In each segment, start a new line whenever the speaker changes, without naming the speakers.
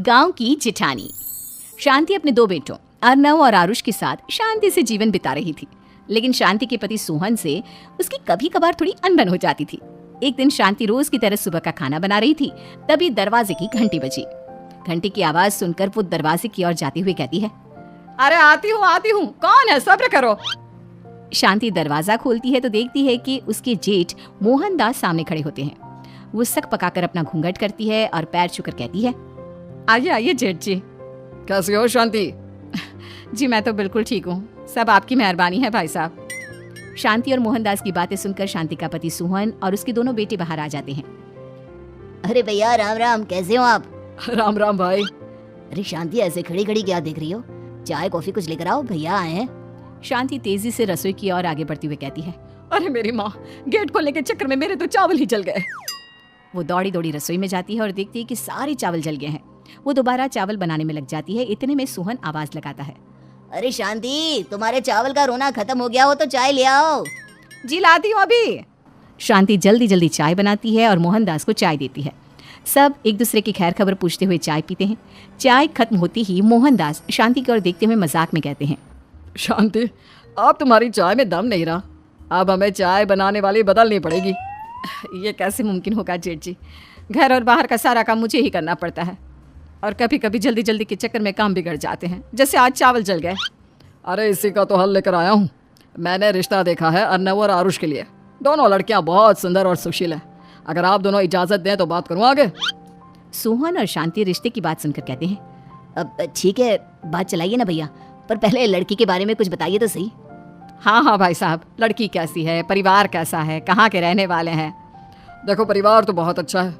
गांव की जिठानी। शांति अपने दो बेटों अर्नव और आरुष के साथ शांति से जीवन बिता रही थी, लेकिन शांति के पति सोहन से उसकी कभी कभार थोड़ी अनबन हो जाती थी। एक दिन शांति रोज की तरह सुबह का खाना बना रही थी, तभी दरवाजे की घंटी बजी। घंटी की आवाज सुनकर वो दरवाजे की ओर जाते हुए कहती है,
अरे आती हूँ, कौन है, सब्र करो।
शांति दरवाजा खोलती है तो देखती है कि उसके जेठ मोहनदास सामने खड़े होते हैं। वो सक पकाकर अपना घूंघट करती है और पैर छूकर कहती है,
आइए आइए जेठ जी। कैसी हो शांति?
जी मैं तो बिल्कुल ठीक हूँ, सब आपकी मेहरबानी है भाई साहब। शांति और मोहनदास की बातें सुनकर शांति का पति सोहन और उसके दोनों बेटे बाहर आ जाते हैं।
अरे भैया राम राम, कैसे हो आप?
राम राम भाई।
अरे शांति ऐसे खड़ी खड़ी क्या देख रही हो? चाय कॉफी कुछ लेकर आओ, भैया आए हैं।
शांति तेजी से रसोई की ओर आगे बढ़ते हुए कहती है,
अरे मेरी माँ, गेट खोलने के चक्कर में मेरे तो चावल ही जल गए।
वो दौड़ी दौड़ी रसोई में जाती है और देखती है कि सारे चावल जल गए हैं। वो दोबारा चावल बनाने में लग जाती है। इतने में सोहन आवाज लगाता है,
अरे शांति, तुम्हारे चावल का रोना खत्म हो गया हो तो चाय ले आओ।
जी लाती हूँ अभी।
शांति जल्दी जल्दी चाय बनाती है और मोहनदास को चाय देती है। सब एक दूसरे की खैर खबर पूछते हुए चाय पीते हैं। चाय खत्म होती ही मोहनदास शांति की ओर देखते हुए मजाक में कहते हैं,
शांति, अब तुम्हारी चाय में दम नहीं रहा, अब हमें चाय बनाने वाली बदलनी पड़ेगी।
ये कैसे मुमकिन होगा जेठ जी, घर और बाहर का सारा काम मुझे ही करना पड़ता है और कभी कभी जल्दी जल्दी के चक्कर में काम बिगड़ जाते हैं, जैसे आज चावल जल गए।
अरे इसी का तो हल लेकर आया हूँ। मैंने रिश्ता देखा है अर्नव और आरुष के लिए। दोनों लड़कियाँ बहुत सुंदर और सुशील हैं। अगर आप दोनों इजाजत दें तो बात करूँ आगे।
सोहन और शांति रिश्ते की बात सुनकर कहते हैं,
अब ठीक है, बात चलाइए ना भैया, पर पहले लड़की के बारे में कुछ बताइए तो सही।
हाँ भाई साहब, लड़की कैसी है, परिवार कैसा है, कहाँ के रहने वाले हैं?
देखो परिवार तो बहुत अच्छा है,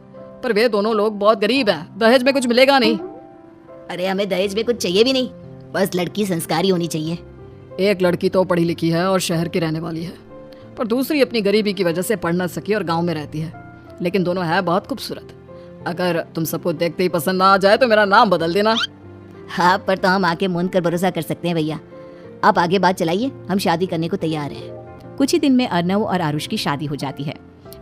पर वे दोनों लोग बहुत गरीब हैं। दहेज में कुछ मिलेगा नहीं।
अरे हमें दहेज में कुछ चाहिए भी नहीं, बस लड़की संस्कारी होनी चाहिए।
एक लड़की तो पढ़ी लिखी है और शहर की रहने वाली है, पर दूसरी अपनी गरीबी की वजह से पढ़ न सकी और गाँव में रहती है, लेकिन दोनों है बहुत खूबसूरत। अगर तुम सबको देखते ही पसंद ना आ जाए तो मेरा नाम बदल देना।
हाँ, पर तो हम आके मुन कर भरोसा कर सकते हैं भैया। आप आगे बात चलाइए, हम शादी करने को तैयार हैं।
कुछ ही दिन में अर्नव और आरुष की शादी हो जाती है।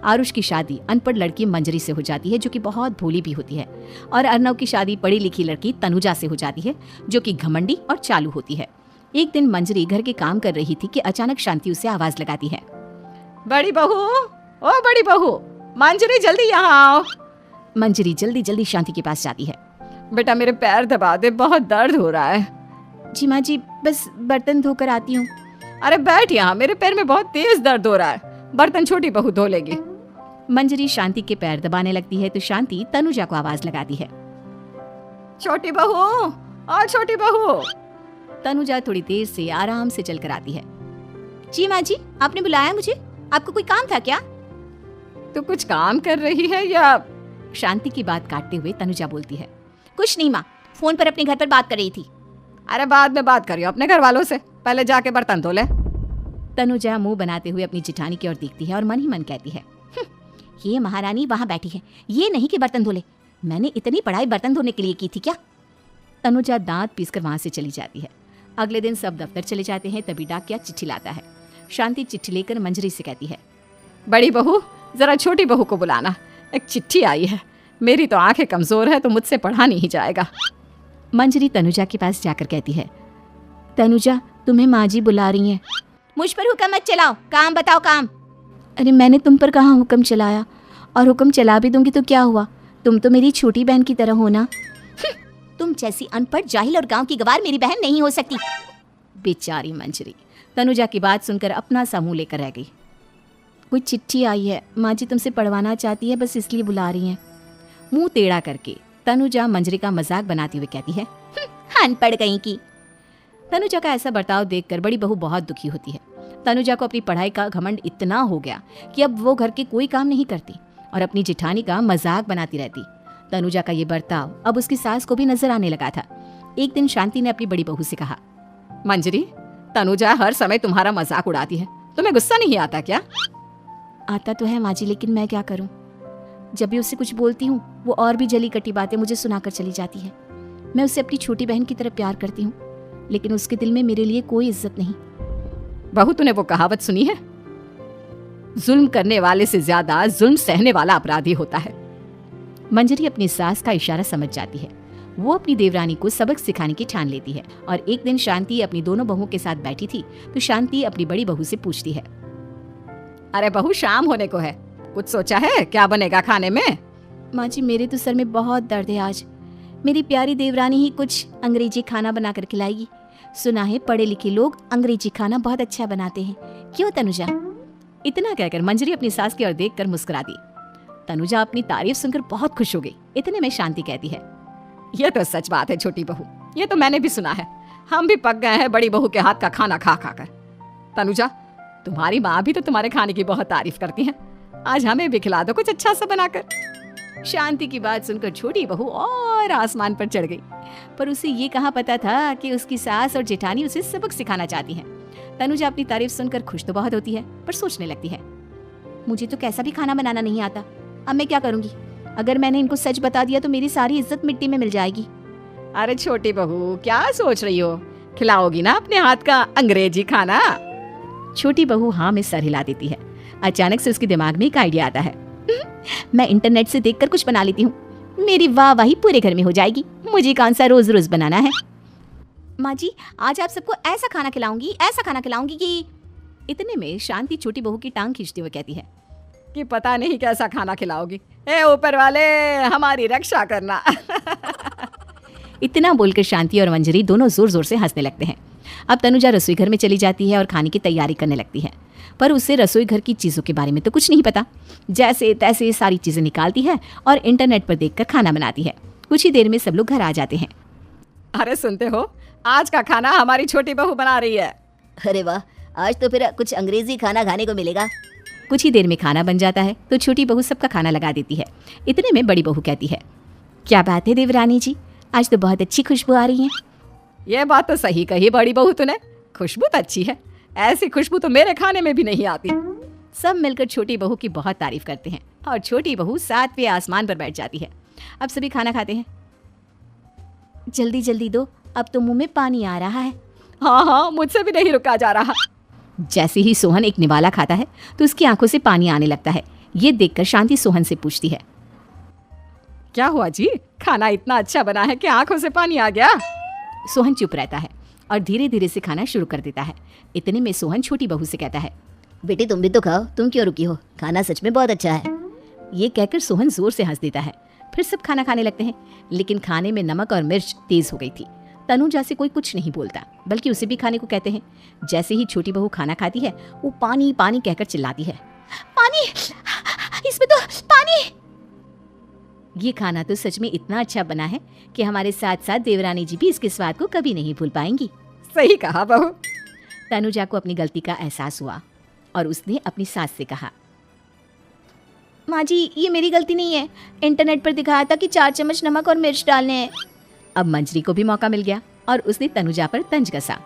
आरुष की शादी अनपढ़ लड़की मंजरी से हो जाती है, जो कि बहुत भोली भी होती है, और अर्नव की शादी पढ़ी लिखी लड़की तनुजा से हो जाती है, जो कि घमंडी और चालू होती है। एक दिन मंजरी घर के काम कर रही थी कि अचानक शांति उसे आवाज लगाती है,
बड़ी बहू, ओ बड़ी बहू, मंजरी जल्दी यहाँ आओ।
मंजरी जल्दी जल्दी शांति के पास जाती है।
बेटा मेरे पैर दबा दे, बहुत दर्द हो रहा है।
जी माँ जी, बस बर्तन धोकर आती हूँ।
अरे बैठ यहाँ, मेरे पैर में बहुत तेज दर्द हो रहा है, बर्तन छोटी बहू धो लेगी।
मंजरी शांति के पैर दबाने लगती है तो शांति तनुजा को आवाज लगाती है,
छोटी बहू, और छोटी बहू।
तनुजा थोड़ी देर से आराम से चलकर आती है। जी माँ जी, आपने बुलाया मुझे, आपको कोई काम था क्या?
तू कुछ काम कर रही है या?
शांति की बात काटते हुए तनुजा बोलती है, कुछ नहीं माँ, फोन पर अपने घर पर बात कर रही थी।
अरे बाद में बात करियो अपने घर वालों से, पहले जाके बर्तन धो ले।
तनुजा मुंह बनाते हुए अपनी जिठानी की ओर देखती है और मन ही मन कहती है, ये महारानी वहाँ बैठी है, ये नहीं कि बर्तन धो ले। मैंने इतनी पढ़ाई बर्तन धोने के लिए की थी क्या? तनुजा दांत पीसकर वहां से चली जाती है। अगले दिन सब दफ्तर चले जाते हैं, तभी डाकिया चिट्ठी लाता है। शांति चिट्ठी लेकर मंजरी से कहती है,
बड़ी बहू, जरा छोटी बहू को बुलाना, एक चिट्ठी आई है। मेरी तो आंखें कमजोर है तो मुझसे पढ़ा नहीं जाएगा।
मंजरी तनुजा के पास जाकर कहती है, तनुजा, तुम्हें माँ जी बुला रही हैं।
मुझ पर हुक्म मत चलाओ, काम बताओ काम।
अरे मैंने तुम पर कहाँ हुक्म चलाया, और हुक्म चला भी दूंगी तो क्या हुआ, तुम तो मेरी छोटी बहन की तरह हो ना।
तुम जैसी अनपढ़ जाहिल और गांव की गवार मेरी बहन नहीं हो सकती।
बेचारी मंजरी तनुजा की बात सुनकर अपना सा मुंह लेकर रह गई। कोई चिट्ठी आई है, माँ जी तुमसे पढ़वाना चाहती है, बस इसलिए बुला रही हैं। मुंह टेढ़ा करके तनुजा मंजरी का मजाक बनाती हुए कहती है,
अनपढ़ कहीं की।
तनुजा का ऐसा बर्ताव देखकर बड़ी बहू बहुत दुखी होती है। तनुजा को अपनी पढ़ाई का घमंड इतना हो गया कि अब वो घर के कोई काम नहीं करती और अपनी जिठानी का मजाक बनाती रहती। तनुजा का ये बर्ताव अब उसकी सास को भी नजर आने लगा था। एक दिन शांति ने अपनी बड़ी बहू से कहा,
मंजरी, तनुजा हर समय तुम्हारा मजाक उड़ाती है, तुम्हें गुस्सा नहीं आता क्या?
आता तो है माँ जी, लेकिन मैं क्या करूं? जब भी उससे कुछ बोलती हूँ वो और भी जली कटी बातें मुझे सुनाकर चली जाती है। मैं उससे अपनी छोटी बहन की तरह प्यार करती हूँ, लेकिन उसके दिल में मेरे लिए कोई इज्जत नहीं।
बहू, तूने वो कहावत सुनी है, जुल्म करने वाले से ज्यादा जुल्म सहने वाला अपराधी होता है।
मंजरी अपनी सास का इशारा समझ जाती है। वो अपनी देवरानी को सबक सिखाने की ठान लेती है। और एक दिन शांति अपनी दोनों बहुओं के साथ बैठी थी तो शांति अपनी बड़ी बहू से पूछती है,
अरे बहू, शाम होने को है, कुछ सोचा है क्या बनेगा खाने में?
माँ जी मेरे तो सर में बहुत दर्द है आज। मेरी प्यारी देवरानी ही कुछ अंग्रेजी खाना बना कर खिलाएगी। सुना है पढ़े लिखे लोग अंग्रेजी खाना बहुत अच्छा बनाते हैं, क्यों तनुजा?
इतना कहकर मंजरी अपनी सास की ओर देखकर मुस्कुरा दी। तनुजा अपनी तारीफ सुनकर बहुत खुश हो गई। इतने में शांति कहती है, ये तो सच बात है छोटी बहू, ये तो मैंने भी सुना है। हम भी पक गए हैं बड़ी बहू के हाथ का खाना खा खा कर। तनुजा, तुम्हारी माँ भी तो तुम्हारे खाने की बहुत तारीफ करती है, आज हमें भी खिला दो कुछ अच्छा सा बनाकर।
शांति की बात सुनकर छोटी बहू और आसमान पर चढ़ गई, पर उसे ये कहाँ पता था कि उसकी सास और जेठानी उसे सबक सिखाना चाहती हैं। तनुजा अपनी तारीफ सुनकर खुश तो बहुत होती है, पर सोचने लगती है, मुझे तो कैसा भी खाना बनाना नहीं आता, अब मैं क्या करूंगी? अगर मैंने इनको सच बता दिया तो मेरी सारी इज्जत मिट्टी में मिल जाएगी।
अरे छोटी बहू, क्या सोच रही हो? खिलाओगी ना अपने हाथ का अंग्रेजी खाना?
छोटी बहू हाँ में सर हिला देती है। अचानक से उसके दिमाग में एक आइडिया आता है, मैं इंटरनेट से देखकर कुछ बना लेती हूँ, मेरी वाहवाही पूरे घर में हो जाएगी। मुझे कौन सा रोज रोज बनाना है। माँ जी आज आप सबको ऐसा खाना खिलाऊंगी कि।
इतने में शांति छोटी बहू की टांग खींचते हुए कहती है कि पता नहीं कैसा खाना खिलाओगी, ए ऊपर वाले हमारी रक्षा करना।
इतना बोलकर शांति और मंजरी दोनों जोर जोर से हंसने लगते हैं। अब तनुजा रसोई घर में चली जाती है और खाने की तैयारी करने लगती है, पर उसे रसोई घर की चीजों के बारे में तो कुछ नहीं पता। जैसे तैसे सारी चीजें निकालती है और इंटरनेट पर देखकर खाना बनाती है। कुछ ही देर में सब लोग घर आ जाते हैं।
अरे सुनते हो, आज का खाना हमारी छोटी बहू बना रही है।
अरे वाह, आज तो फिर कुछ अंग्रेजी खाना खाने को मिलेगा।
कुछ ही देर में खाना बन जाता है तो छोटी बहू सबका खाना लगा देती है। इतने में बड़ी बहू कहती है, क्या बात है देवरानी जी, आज तो बहुत अच्छी खुशबू आ रही है।
ये बात तो सही कही बड़ी बहू तूने, खुशबू तो अच्छी है, ऐसी खुशबू तो मेरे खाने में भी नहीं आती।
सब मिलकर छोटी बहू की बहुत तारीफ करते हैं और छोटी बहू 7वें आसमान पर बैठ जाती है। अब सभी खाना खाते हैं। जल्दी जल्दी दो, अब तो मुंह में पानी आ रहा है।
हाँ, मुझसे भी नहीं रुका जा रहा।
जैसे ही सोहन एक निवाला खाता है तो उसकी आंखों से पानी आने लगता है। ये देखकर शांति सोहन से पूछती है,
क्या हुआ जी, खाना इतना अच्छा बना है कि आंखों से पानी आ गया?
सोहन चुप रहता है और धीरे धीरे से खाना शुरू कर देता है। इतने में सोहन छोटी बहू से कहता है,
बेटी तुम भी तो खाओ, तुम क्यों रुकी हो, खाना सच में बहुत अच्छा है।
ये कहकर सोहन जोर से हंस देता है। फिर सब खाना खाने लगते हैं, लेकिन खाने में नमक और मिर्च तेज हो गई थी। तनुजा से कोई कुछ नहीं बोलता, बल्कि उसे भी खाने को कहते हैं। जैसे ही छोटी बहू खाना खाती है वो पानी पानी कहकर चिल्लाती है, पानी, इसमें तो पानी। ये खाना तो सच में इतना अच्छा बना है कि हमारे साथ साथ देवरानी जी भी इसके स्वाद को कभी नहीं भूल पाएंगी।
सही कहा बहू।
तनुजा को अपनी गलती का एहसास हुआ और उसने अपनी सास से कहा, माँ जी ये मेरी गलती नहीं है, इंटरनेट पर दिखाया था कि 4 चम्मच नमक और मिर्च डालने हैं। अब मंजरी को भी मौका मिल गया और उसने तनुजा पर तंज कसा,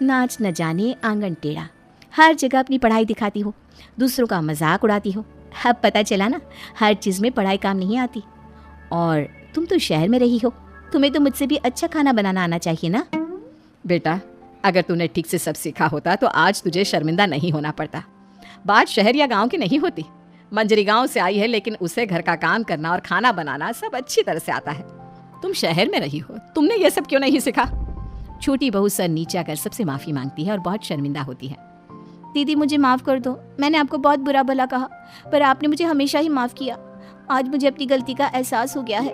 नाच न जाने आंगन टेढ़ा, हर जगह अपनी पढ़ाई दिखाती हो, दूसरों का मजाक उड़ाती हो। अब पता चला ना, हर चीज में पढ़ाई काम नहीं आती। और तुम तो शहर में रही हो, तुम्हें तो मुझसे भी अच्छा खाना बनाना आना चाहिए ना।
बेटा, अगर तूने ठीक से सब सीखा होता तो आज तुझे शर्मिंदा नहीं होना पड़ता। बात शहर या गांव की नहीं होती। मंजरी गांव से आई है, लेकिन उसे घर का काम करना और खाना बनाना सब अच्छी तरह से आता है। तुम शहर में रही हो, तुमने ये सब क्यों नहीं सीखा?
छोटी बहू सर नीचा कर सबसे माफी मांगती है और बहुत शर्मिंदा होती है। दीदी मुझे माफ कर दो, मैंने आपको बहुत बुरा भला कहा, पर आपने मुझे हमेशा ही माफ किया। आज मुझे अपनी गलती का एहसास हो गया है।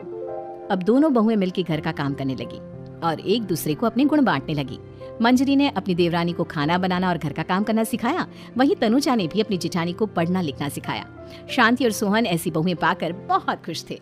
अब दोनों बहुएं मिलकर घर का काम करने लगी और एक दूसरे को अपने गुण बांटने लगी। मंजरी ने अपनी देवरानी को खाना बनाना और घर का काम करना सिखाया, वहीं तनुजा ने भी अपनी जेठानी को पढ़ना लिखना सिखाया। शांति और सोहन ऐसी बहुएं पाकर बहुत खुश थे।